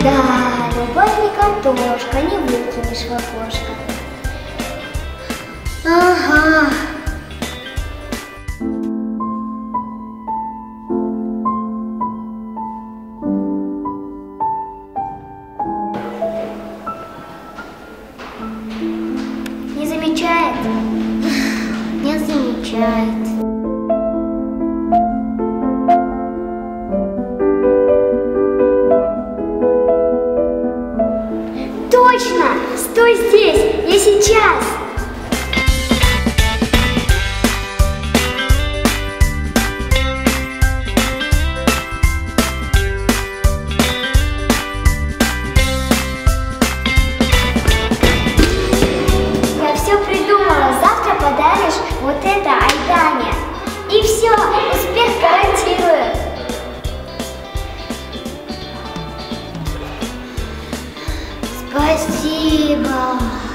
Да, любовь не картошка, не выкинешь в окошко. Ага. Не замечает? Не замечает. Точно! Стой здесь! Я сейчас! Я все придумала. Завтра подаришь вот это Айдане. И все, успех гарантирую. Спасибо.